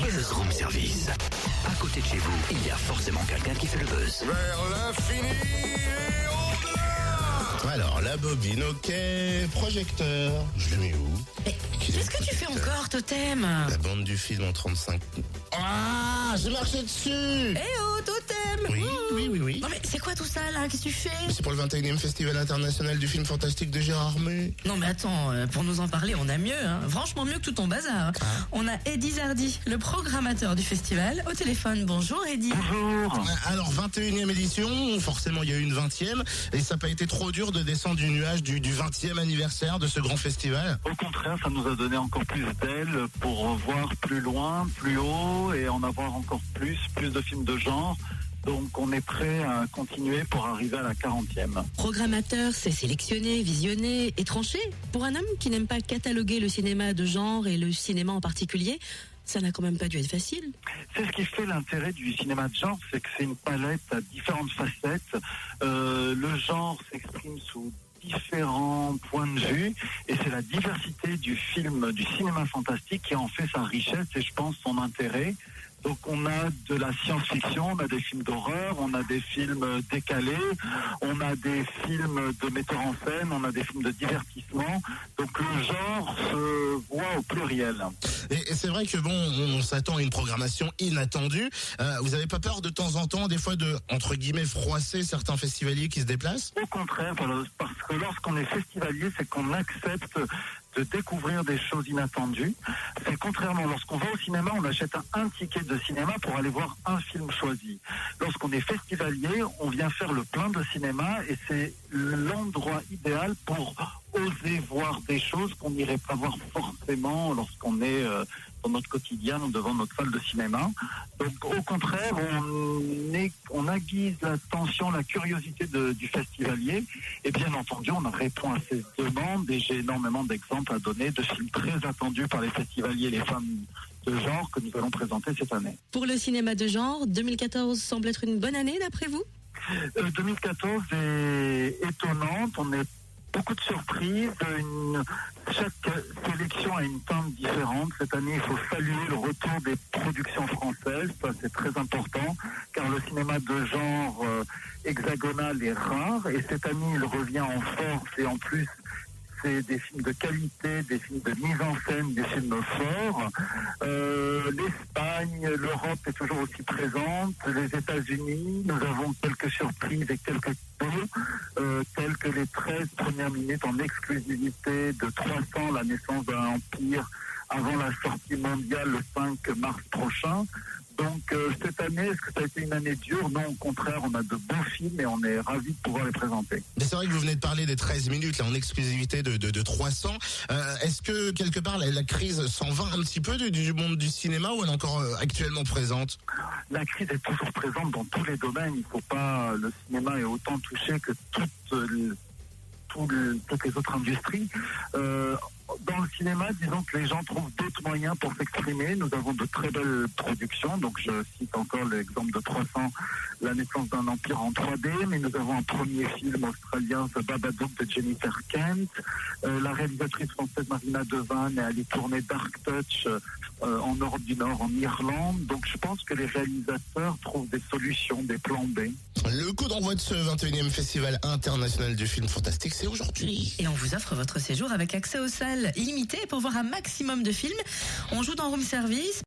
Buzz Room Service. À côté de chez vous, il y a forcément quelqu'un qui fait le buzz. Vers l'infini et au-delà. Alors, la bobine, ok. Projecteur, je le mets où? Qu'est-ce que tu fais encore, Totem? La bande du film en 35. Ah, j'ai marché dessus. Eh oh, Totem! Oui. Non mais c'est quoi tout ça là? Qu'est-ce que tu fais? C'est pour le 21e Festival international du film fantastique de Gérard Armé. Non mais attends, pour nous en parler, on a mieux, hein. Franchement mieux que tout ton bazar. On a Eddy Zardy, le programmateur du festival, au téléphone. Bonjour Eddy. Bonjour. Alors, 21e édition, forcément il y a eu une 20e, et ça n'a pas été trop dur de descendre du nuage du 20e anniversaire de ce grand festival? Au contraire, ça nous a donné encore plus d'ailes pour voir plus loin, plus haut et en avoir encore plus de films de genre. Donc on est prêt à continuer pour arriver à la 40e. Programmateur, c'est sélectionner, visionner et trancher. Pour un homme qui n'aime pas cataloguer le cinéma de genre et le cinéma en particulier, ça n'a quand même pas dû être facile. C'est ce qui fait l'intérêt du cinéma de genre, c'est que c'est une palette à différentes facettes. Le genre s'exprime sous différents points de vue et c'est la diversité du film, du cinéma fantastique qui en fait sa richesse et je pense son intérêt. Donc on a de la science-fiction, on a des films d'horreur, on a des films décalés, on a des films de metteurs en scène, on a des films de divertissement. Donc le genre se voit au pluriel. Et c'est vrai que bon, on s'attend à une programmation inattendue. Vous avez pas peur de temps en temps, des fois, de, entre guillemets, froisser certains festivaliers qui se déplacent? Au contraire, parce que lorsqu'on est festivalier, c'est qu'on accepte de découvrir des choses inattendues. C'est contrairement, lorsqu'on va au cinéma, on achète un ticket de cinéma pour aller voir un film choisi. Lorsqu'on est festivalier, on vient faire le plein de cinéma et c'est l'endroit idéal pour oser voir des choses qu'on n'irait pas voir forcément lorsqu'on est dans notre quotidien devant notre salle de cinéma. Donc au contraire, on aiguise l'attention, la curiosité du festivalier et bien entendu on répond à ces demandes et j'ai énormément d'exemples à donner de films très attendus par les festivaliers et les fans de genre que nous allons présenter cette année. Pour le cinéma de genre, 2014 semble être une bonne année d'après vous? 2014 est étonnante, on est beaucoup de surprises, chaque sélection a une teinte différente. Cette année, il faut saluer le retour des productions françaises, ça c'est très important, car le cinéma de genre hexagonal est rare, et cette année il revient en force, et en plus c'est des films de qualité, des films de mise en scène, des films forts. L'Espagne, l'Europe est toujours aussi présente, les États-Unis, nous avons quelques surprises et quelques telles que les 13 premières minutes en exclusivité de 300, la naissance d'un empire, avant la sortie mondiale le 5 mars prochain. Donc cette année, est-ce que ça a été une année dure? Non, au contraire, on a de beaux films et on est ravis de pouvoir les présenter. Mais c'est vrai que vous venez de parler des 13 minutes là, en exclusivité de 300. Est-ce que quelque part la crise s'en va un petit peu du monde du cinéma ou elle est encore actuellement présente? La crise est toujours présente dans tous les domaines. Il faut pas, le cinéma est autant touché que toutes les autres industries. Dans le cinéma, disons que les gens trouvent d'autres moyens pour s'exprimer. Nous avons de très belles productions. Donc, je cite encore l'exemple de 300, la naissance d'un empire en 3D. Mais nous avons un premier film australien, The Babadook de Jennifer Kent. La réalisatrice française Marina Devane est allée tourner Dark Touch en Europe du Nord, en Irlande. Donc, je pense que les réalisateurs trouvent des solutions, des plans B. Le coup d'envoi de ce 21e Festival international du film fantastique, c'est aujourd'hui. Et on vous offre votre séjour avec accès aux salles illimitées pour voir un maximum de films. On joue dans Room Service.